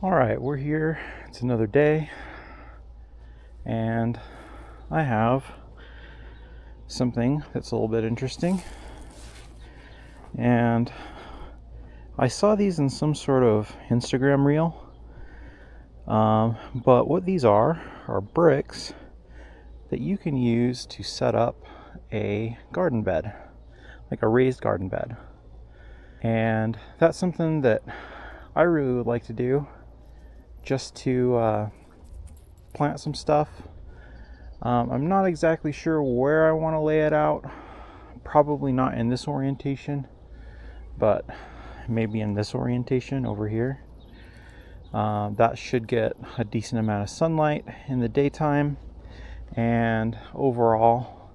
All right, we're here. It's another day, and I have something that's a little bit interesting. And I saw these in some sort of Instagram reel. But what these are bricks that you can use to set up a garden bed, like a raised garden bed. And that's something that I really would like to do, just to plant some stuff. I'm not exactly sure where I want to lay it out. Probably not in this orientation, but maybe in this orientation over here. That should get a decent amount of sunlight in the daytime and overall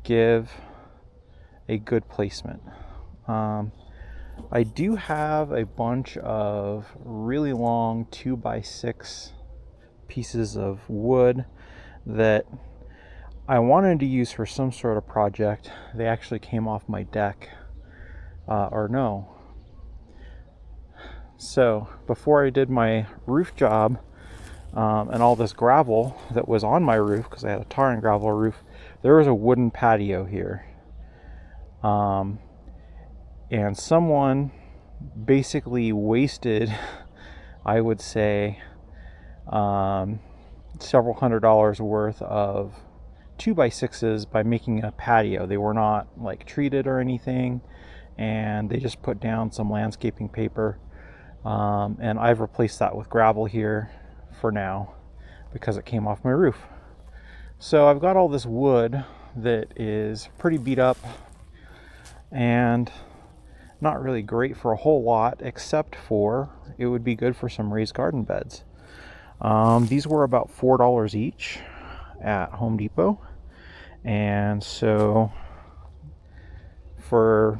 give a good placement. I do have a bunch of really long 2x6 pieces of wood that I wanted to use for some sort of project. They actually came off my deck, So before I did my roof job, and all this gravel that was on my roof, because I had a tar and gravel roof, there was a wooden patio here. And someone basically wasted, I would say, several $100s worth of 2x6s by making a patio. They were not like treated or anything, and they just put down some landscaping paper. And I've replaced that with gravel here for now because it came off my roof. So I've got all this wood that is pretty beat up and not really great for a whole lot, except for it would be good for some raised garden beds. These were about $4 each at Home Depot, and so for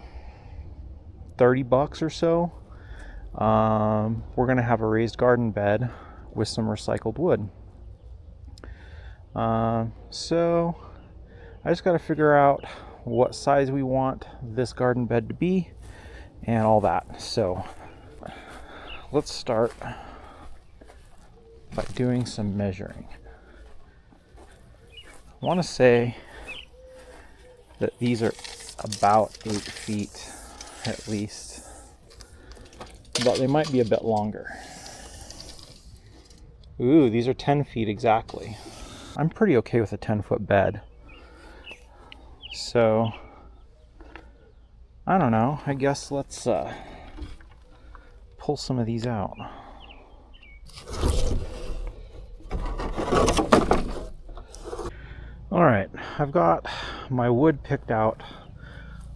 $30 or so, we're gonna have a raised garden bed with some recycled wood. So I just got to figure out what size we want this garden bed to be and all that. So let's start by doing some measuring. I want to say that these are about 8 feet at least, but they might be a bit longer. Ooh, these are 10 feet exactly. I'm pretty okay with a 10-foot bed. So, I don't know. I guess let's pull some of these out. Alright, I've got my wood picked out.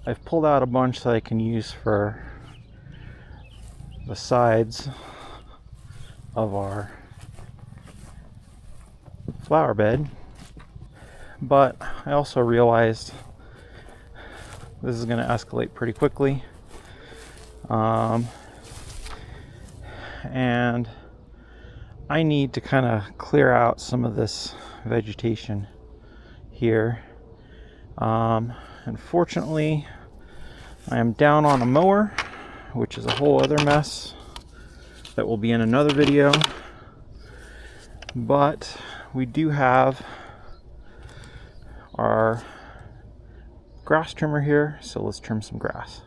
I've pulled out a bunch that I can use for the sides of our flower bed, but I also realized this is going to escalate pretty quickly, and I need to kind of clear out some of this vegetation here. Unfortunately, I am down on a mower, which is a whole other mess that will be in another video, but we do have our grass trimmer here, so let's trim some grass.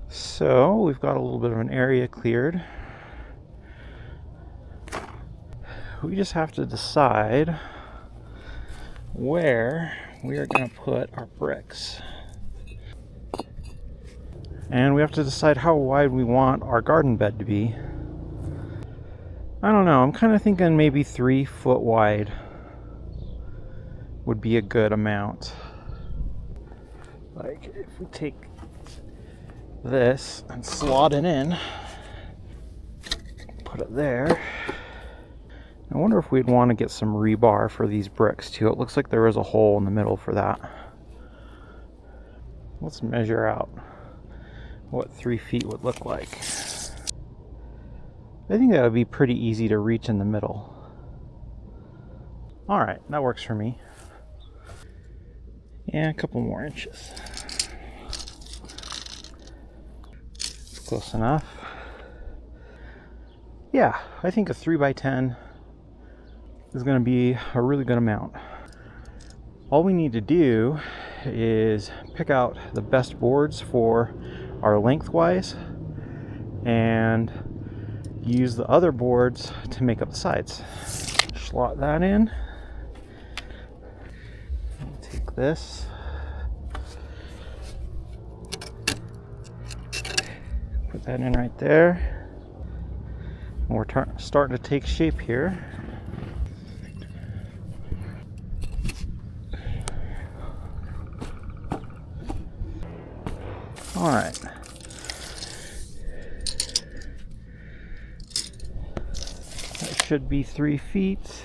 So we've got a little bit of an area cleared. We just have to decide where we are going to put our bricks. And we have to decide how wide we want our garden bed to be. I don't know, I'm kind of thinking maybe 3 foot wide would be a good amount. Like if we take this and slot it in, put it there. I wonder if we'd want to get some rebar for these bricks too. It looks like there is a hole in the middle for that. Let's measure out what 3 feet would look like. I think that would be pretty easy to reach in the middle. Alright, that works for me. Yeah, a couple more inches. Close enough. Yeah, I think a 3x10 is going to be a really good amount. All we need to do is pick out the best boards for our lengthwise and use the other boards to make up the sides. Slot that in. Take this. Put that in right there. And we're starting to take shape here. All right. That should be 3 feet.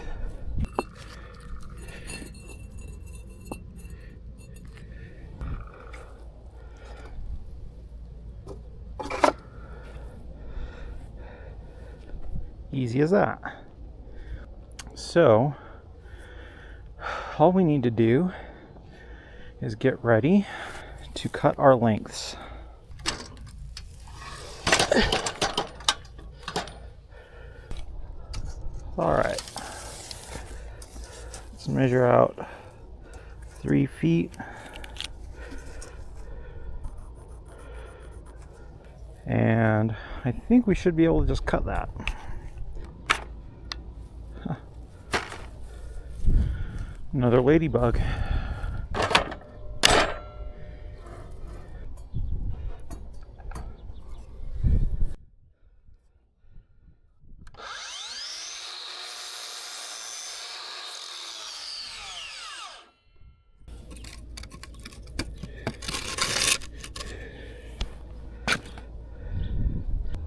Easy as that. So, all we need to do is get ready to cut our lengths. All right, let's measure out 3 feet. And I think we should be able to just cut that. Another ladybug.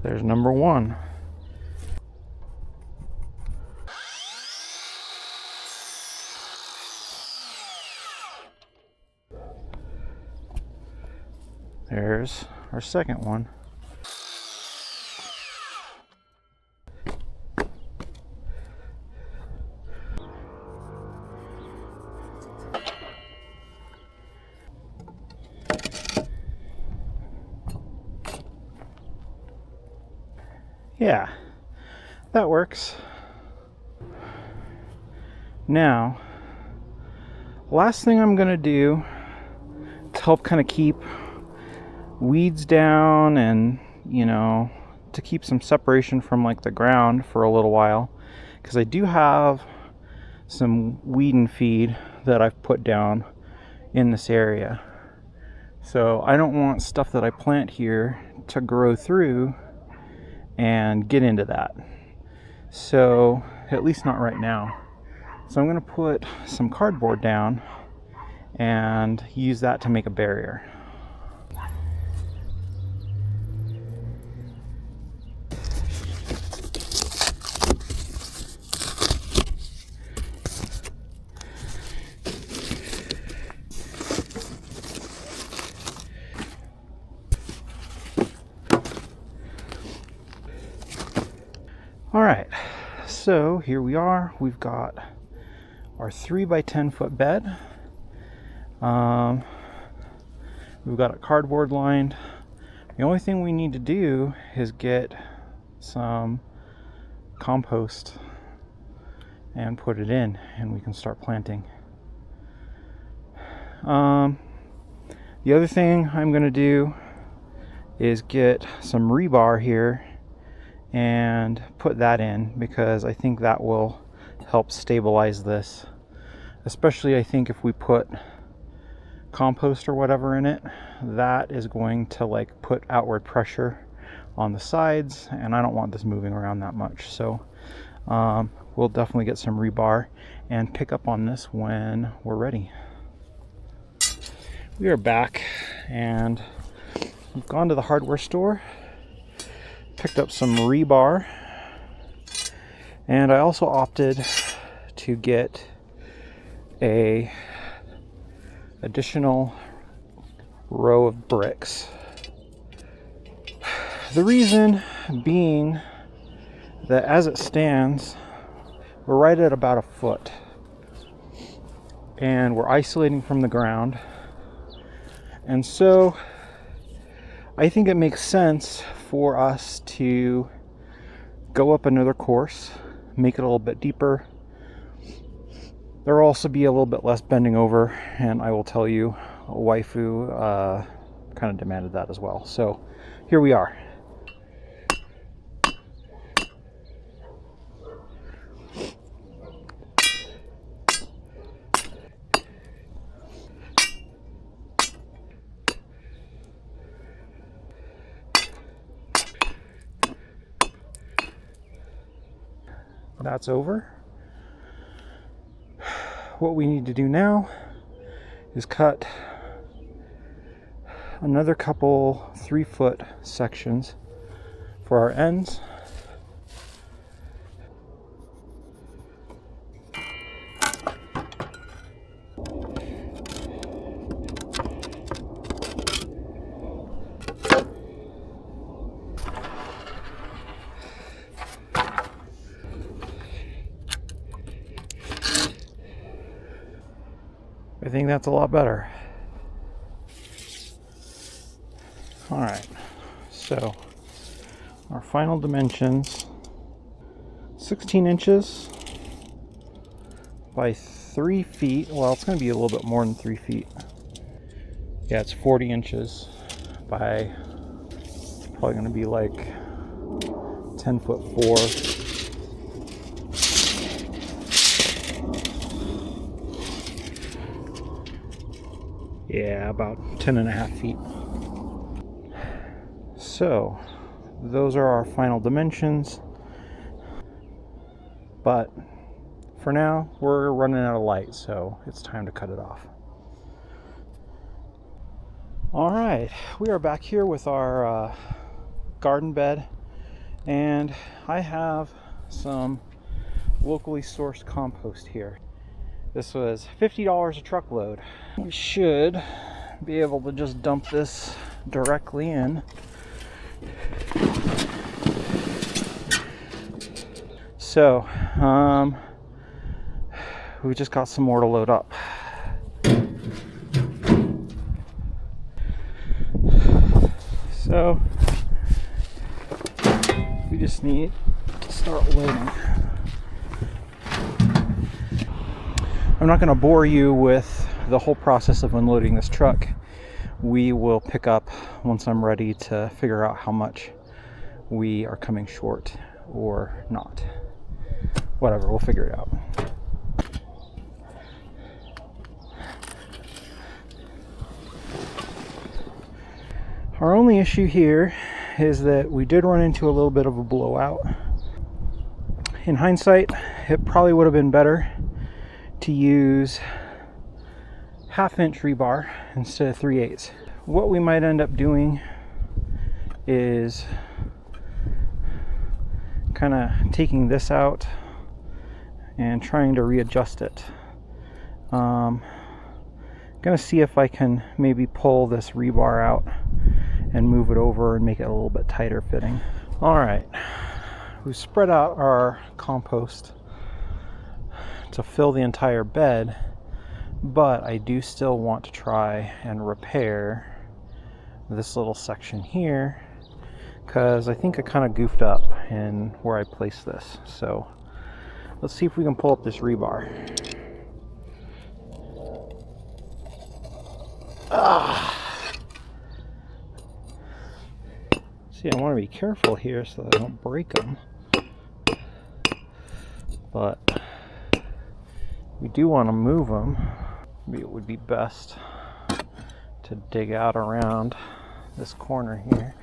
There's number 1. There's our second one. Yeah, that works. Now, last thing I'm gonna do to help kind of keep weeds down and, you know, to keep some separation from like the ground for a little while, because I do have some weed and feed that I've put down in this area. So I don't want stuff that I plant here to grow through and get into that. So, at least not right now. So I'm going to put some cardboard down and use that to make a barrier. All right, so here we are. We've got our 3x10 foot bed. We've got it cardboard lined. The only thing we need to do is get some compost and put it in, and we can start planting. The other thing I'm going to do is get some rebar here and put that in, because I think that will help stabilize this. Especially, I think if we put compost or whatever in it, that is going to like put outward pressure on the sides, and I don't want this moving around that much. So we'll definitely get some rebar and pick up on this when we're ready. We are back, and we've gone to the hardware store, picked up some rebar, and I also opted to get a additional row of bricks. The reason being that as it stands, we're right at about a foot, and we're isolating from the ground. And so I think it makes sense for us to go up another course, make it a little bit deeper. There will also be a little bit less bending over, and I will tell you, waifu kind of demanded that as well. So here we are. That's over. What we need to do now is cut another couple 3-foot sections for our ends. I think that's a lot better. All right, so our final dimensions, 16 inches by 3 feet. Well, it's going to be a little bit more than 3 feet. Yeah, it's 40 inches by probably going to be like 10'4". Yeah, about 10.5 feet. So those are our final dimensions, but for now we're running out of light, so it's time to cut it off. All right, we are back here with our garden bed, and I have some locally sourced compost here. This was $50 a truckload. We should be able to just dump this directly in. So, we just got some more to load up. So, we just need to start loading. I'm not going to bore you with the whole process of unloading this truck. We will pick up once I'm ready to figure out how much we are coming short or not. Whatever, we'll figure it out. Our only issue here is that we did run into a little bit of a blowout. In hindsight, it probably would have been better to use 1/2-inch rebar instead of 3/8. What we might end up doing is kind of taking this out and trying to readjust it. Gonna see if I can maybe pull this rebar out and move it over and make it a little bit tighter fitting. All right, we've spread out our compost to fill the entire bed, but I do still want to try and repair this little section here because I think I kind of goofed up in where I placed this. So let's see if we can pull up this rebar. See, I want to be careful here so that I don't break them, but we do want to move them. Maybe it would be best to dig out around this corner here,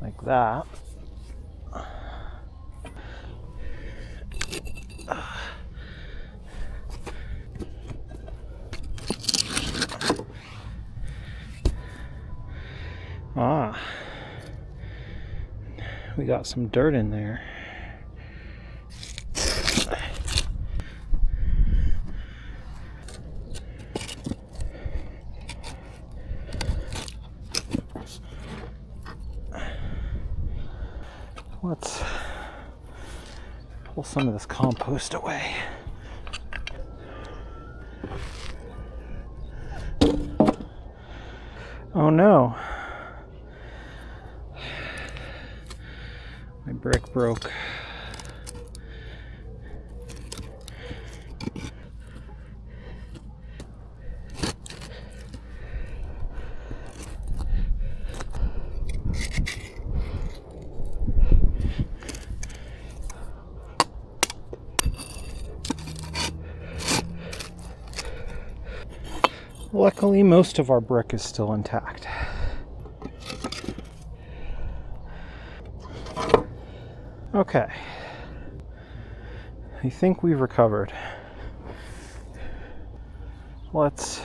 like that. We got some dirt in there. Let's pull some of this compost away. Oh no. My brick broke. Luckily, most of our brick is still intact. Okay. I think we've recovered. Let's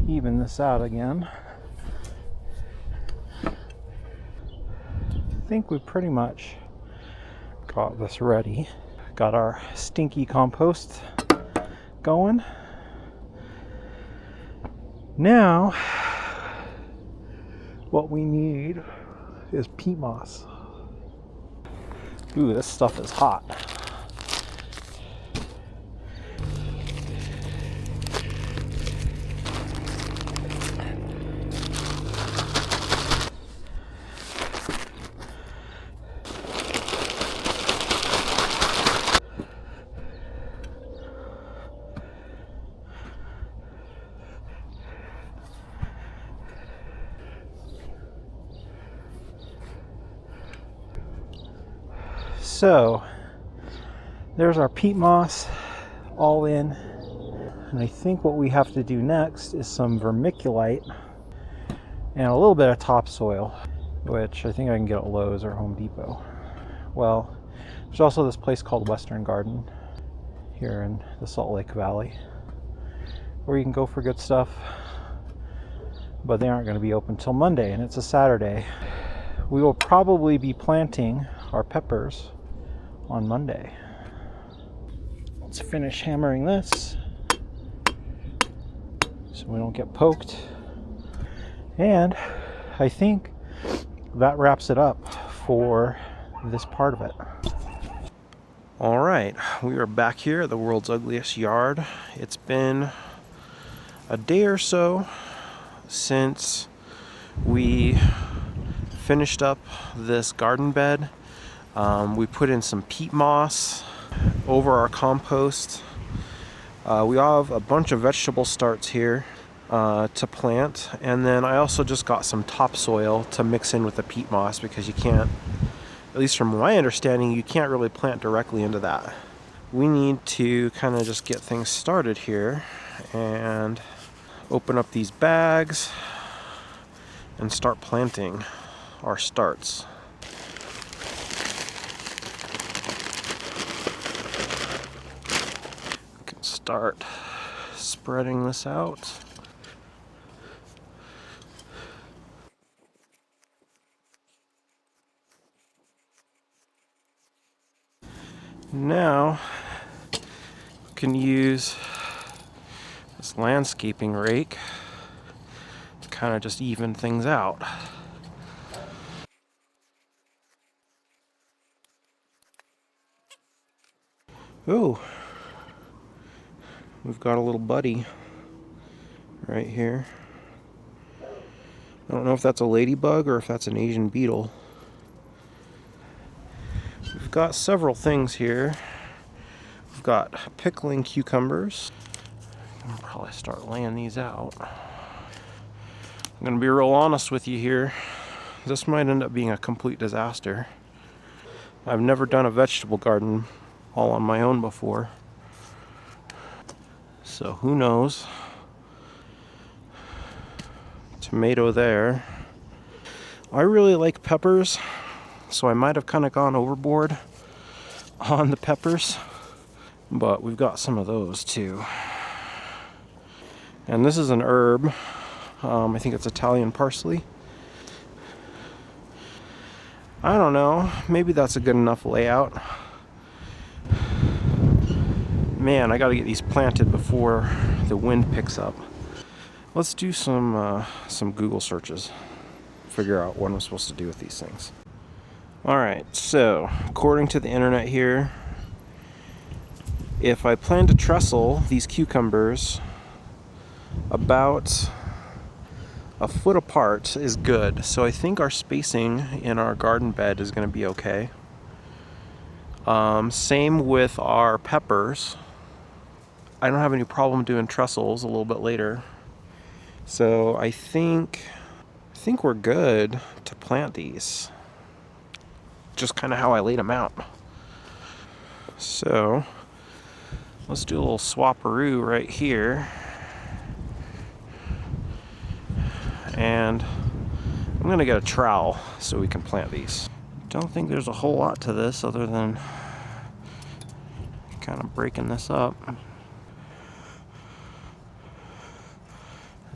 even this out again. I think we pretty much got this ready. Got our stinky compost going. Now, what we need is peat moss. Ooh, this stuff is hot. So, there's our peat moss all in. And I think what we have to do next is some vermiculite and a little bit of topsoil, which I think I can get at Lowe's or Home Depot. Well, there's also this place called Western Garden here in the Salt Lake Valley where you can go for good stuff, but they aren't going to be open till Monday, and it's a Saturday. We will probably be planting our peppers on Monday. Let's finish hammering this so we don't get poked. And I think that wraps it up for this part of it. All right, we are back here at the world's ugliest yard. It's been a day or so since we finished up this garden bed. We put in some peat moss over our compost. We have a bunch of vegetable starts here to plant, and then I also just got some topsoil to mix in with the peat moss because you can't, at least from my understanding, you can't really plant directly into that. We need to kind of just get things started here and open up these bags and start planting our starts. We can start spreading this out. Now we can use this landscaping rake to kind of just even things out. Ooh, we've got a little buddy right here. I don't know if that's a ladybug or if that's an Asian beetle. We've got several things here. We've got pickling cucumbers. I'll probably start laying these out. I'm gonna be real honest with you here. This might end up being a complete disaster. I've never done a vegetable garden all on my own before, so who knows. Tomato there. I really like peppers, so I might have kind of gone overboard on the peppers, but we've got some of those too. And this is an herb. I think it's Italian parsley. I don't know, maybe that's a good enough layout. Man, I gotta get these planted before the wind picks up. Let's do some Google searches. Figure out what I'm supposed to do with these things. Alright, so according to the internet here, if I plan to trestle these cucumbers about a foot apart is good. So I think our spacing in our garden bed is going to be okay. Same with our peppers. I don't have any problem doing trestles a little bit later. So I think we're good to plant these. Just kind of how I laid them out. So let's do a little swapperoo right here. And I'm gonna get a trowel so we can plant these. Don't think there's a whole lot to this other than kind of breaking this up and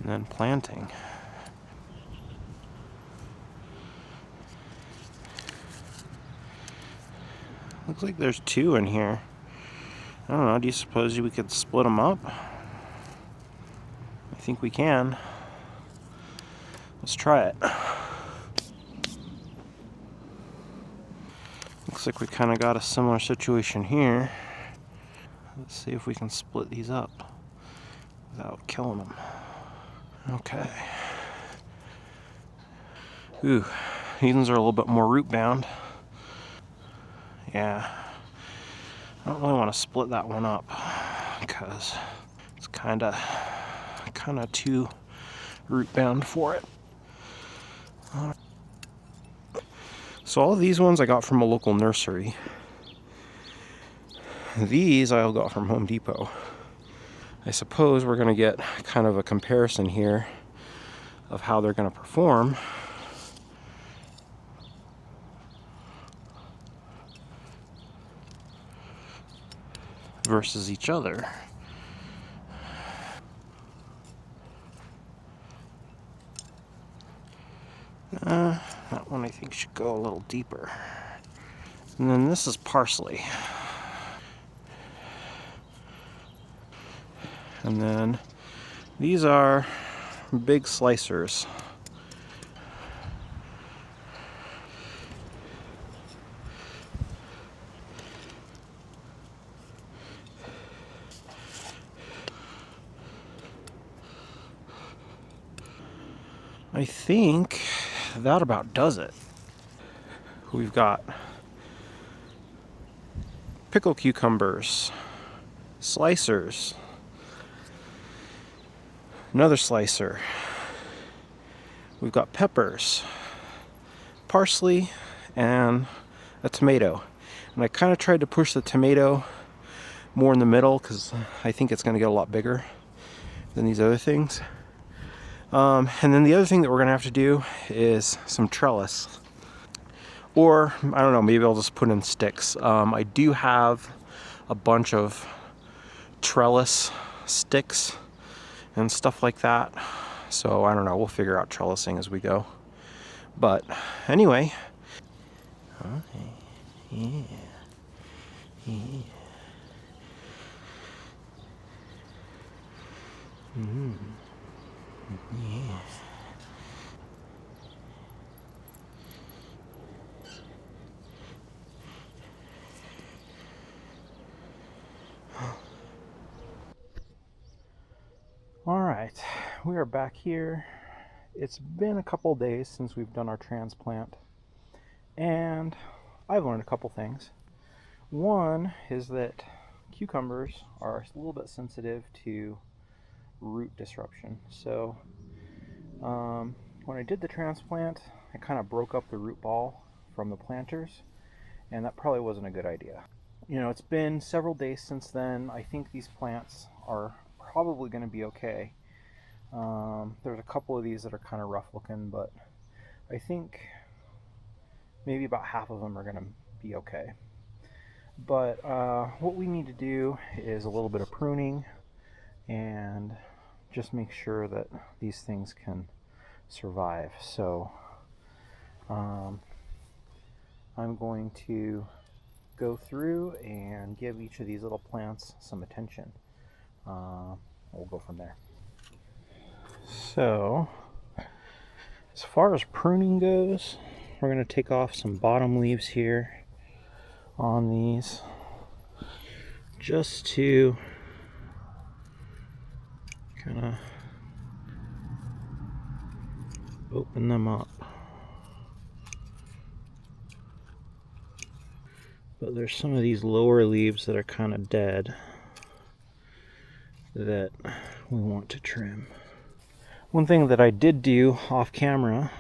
then planting. Looks like there's 2 in here. I don't know, do you suppose we could split them up? I think we can. Let's try it. Looks like we kind of got a similar situation here. Let's see if we can split these up without killing them. Okay. Ooh, these ones are a little bit more root bound. Yeah. I don't really want to split that one up because it's kind of too root bound for it. So all of these ones I got from a local nursery. These I got from Home Depot. I suppose we're going to get kind of a comparison here of how they're going to perform. Versus each other. That one I think should go a little deeper. And then this is parsley. And then these are big slicers. I think that about does it. We've got pickled cucumbers, slicers, another slicer. We've got peppers, parsley, and a tomato. And I kind of tried to push the tomato more in the middle because I think it's going to get a lot bigger than these other things. And then the other thing that we're going to have to do is some trellis. Or, I don't know, maybe I'll just put in sticks. I do have a bunch of trellis sticks and stuff like that. So, I don't know, we'll figure out trellising as we go. But, anyway. Okay. Yeah. Yeah. Mm-hmm. Yeah. All right, we are back here. It's been a couple days since we've done our transplant, and I've learned a couple things. One is that cucumbers are a little bit sensitive to root disruption. So when I did the transplant, I kind of broke up the root ball from the planters, and that probably wasn't a good idea. You know, it's been several days since then. I think these plants are probably going to be okay. There's a couple of these that are kind of rough looking, but I think maybe about half of them are going to be okay. But what we need to do is a little bit of pruning and just make sure that these things can survive. So I'm going to go through and give each of these little plants some attention. We'll go from there. So as far as pruning goes, we're going to take off some bottom leaves here on these just to kind of open them up. But there's some of these lower leaves that are kind of dead that we want to trim. One thing that I did do off camera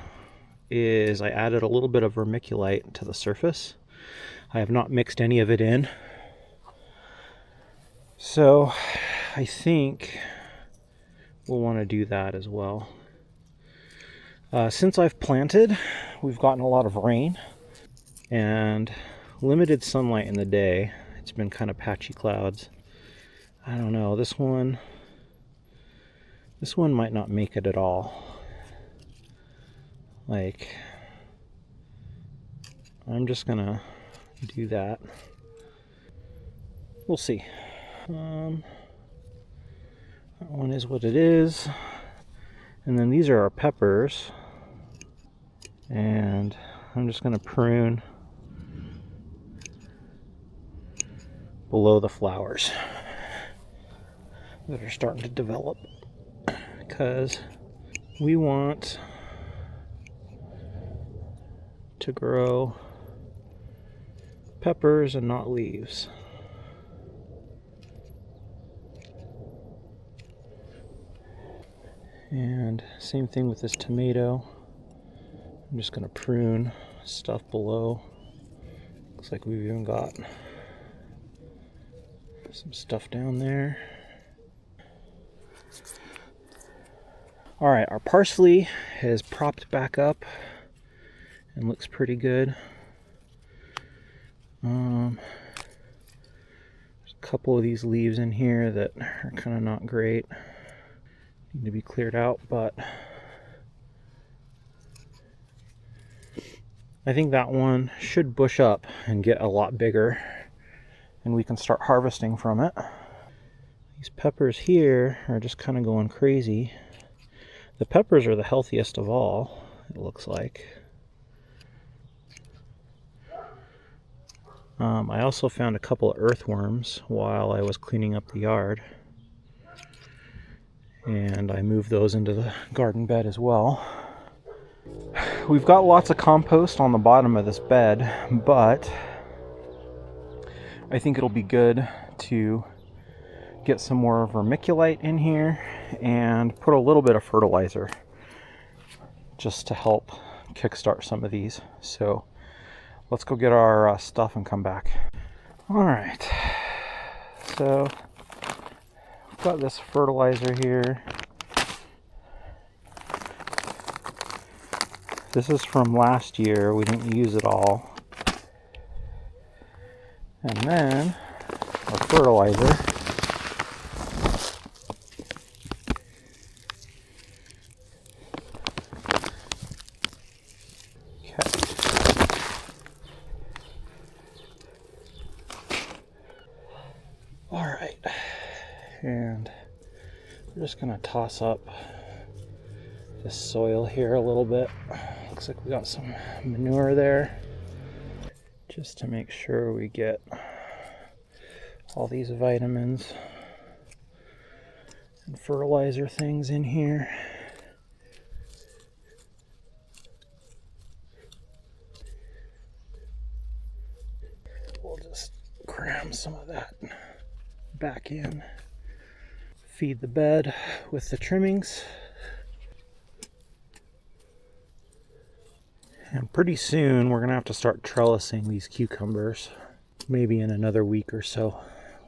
is I added a little bit of vermiculite to the surface. I have not mixed any of it in. So I think we'll want to do that as well. Since I've planted, we've gotten a lot of rain and limited sunlight in the day. It's been kind of patchy clouds. I don't know, this one might not make it at all. Like, I'm just gonna do that. We'll see. That one is what it is. And then these are our peppers. And I'm just gonna prune below the flowers that are starting to develop, because we want to grow peppers and not leaves. And same thing with this tomato. I'm just going to prune stuff below. Looks like we've even got some stuff down there. All right, our parsley has propped back up and looks pretty good. There's a couple of these leaves in here that are kind of not great. Need to be cleared out, but I think that one should bush up and get a lot bigger, and we can start harvesting from it. These peppers here are just kind of going crazy. The peppers are the healthiest of all, it looks like. I also found a couple of earthworms while I was cleaning up the yard, and I moved those into the garden bed as well. We've got lots of compost on the bottom of this bed, but I think it'll be good to get some more vermiculite in here and put a little bit of fertilizer just to help kickstart some of these. So let's go get our stuff and come back. All right, so I've got this fertilizer here. This is from last year. We didn't use it all. And then our fertilizer. All right, and we're just gonna toss up this soil here a little bit. Looks like we got some manure there, just to make sure we get all these vitamins and fertilizer things in here. We'll just cram some of that back in, feed the bed with the trimmings, and pretty soon we're gonna have to start trellising these cucumbers, maybe in another week or so.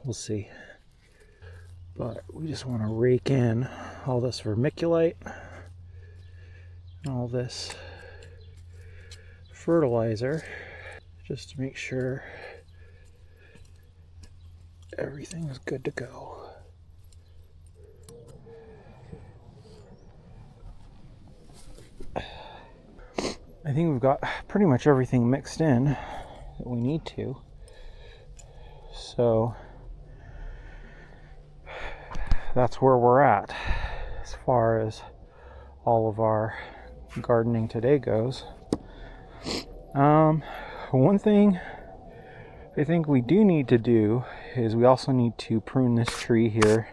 We'll see. But we just want to rake in all this vermiculite and all this fertilizer just to make sure everything is good to go. I think we've got pretty much everything mixed in that we need to. So that's where we're at as far as all of our gardening today goes. One thing I think we do need to do is we also need to prune this tree here.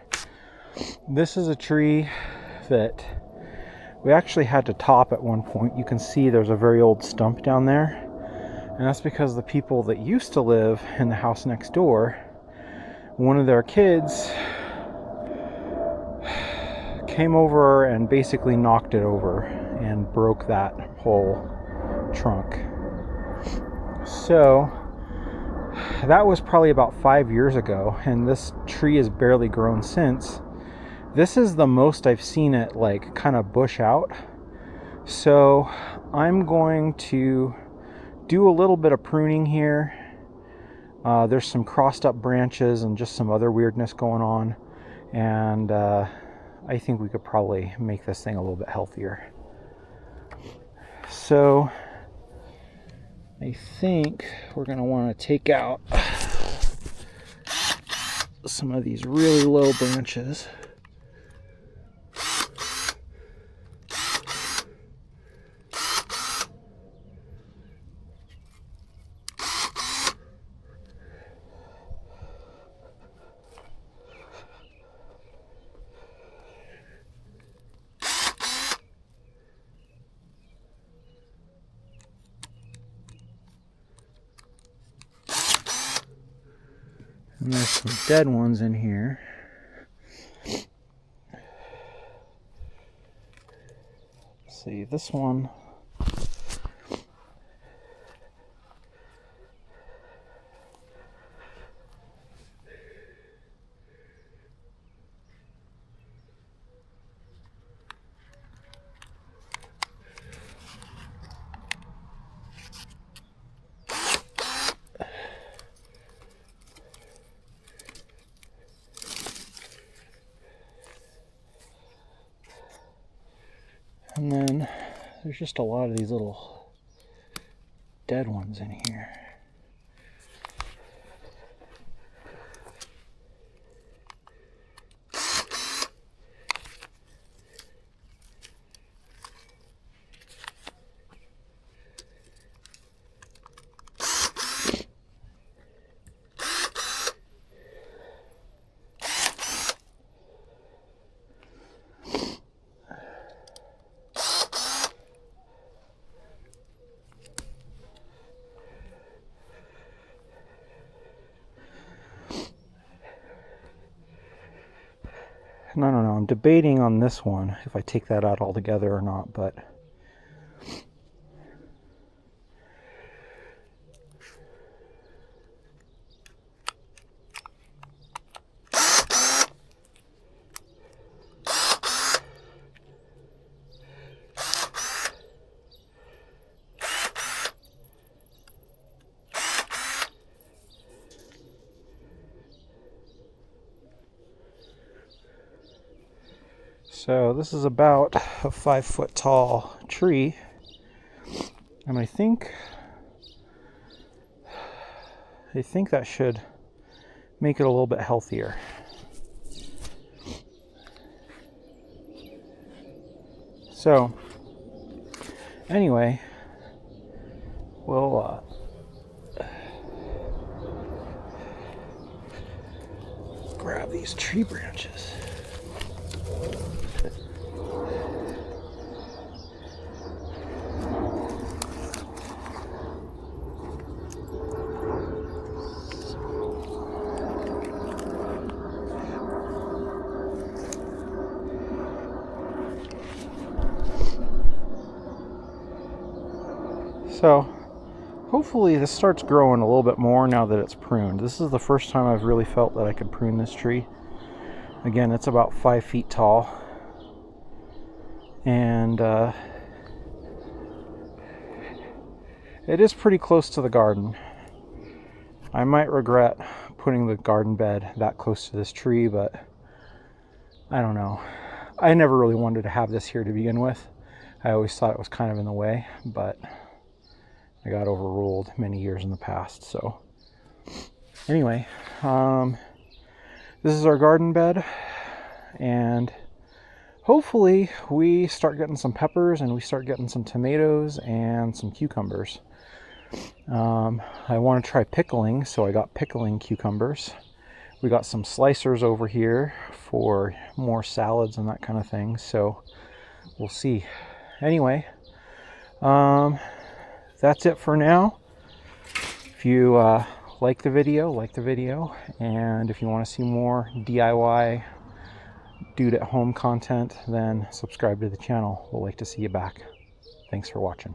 This is a tree that We actually had to top at one point. You can see there's a very old stump down there. And that's because the people that used to live in the house next door, one of their kids came over and basically knocked it over and broke that whole trunk. So that was probably about 5 years ago, and this tree has barely grown since. This is the most I've seen it like kind of bush out. So I'm going to do a little bit of pruning here. There's some crossed up branches and just some other weirdness going on, and I think we could probably make this thing a little bit healthier. So I think we're going to want to take out some of these really low branches. And there's some dead ones in here. Let's see, this one. And then there's just a lot of these little dead ones in here. And I don't know, I'm debating on this one, if I take that out altogether or not, but so this is about a 5 foot tall tree, and I think that should make it a little bit healthier. So anyway, we'll grab these tree branches. So hopefully this starts growing a little bit more now that it's pruned. This is the first time I've really felt that I could prune this tree. Again, it's about 5 feet tall, and it is pretty close to the garden. I might regret putting the garden bed that close to this tree, but I don't know. I never really wanted to have this here to begin with. I always thought it was kind of in the way, but I got overruled many years in the past. So anyway, this is our garden bed, and hopefully we start getting some peppers and we start getting some tomatoes and some cucumbers. I want to try pickling, so I got pickling cucumbers. We got some slicers over here for more salads and that kind of thing. So we'll see. Anyway, that's it for now. If you like the video, and if you want to see more DIY dude at home content, then subscribe to the channel. We'll like to see you back. Thanks for watching.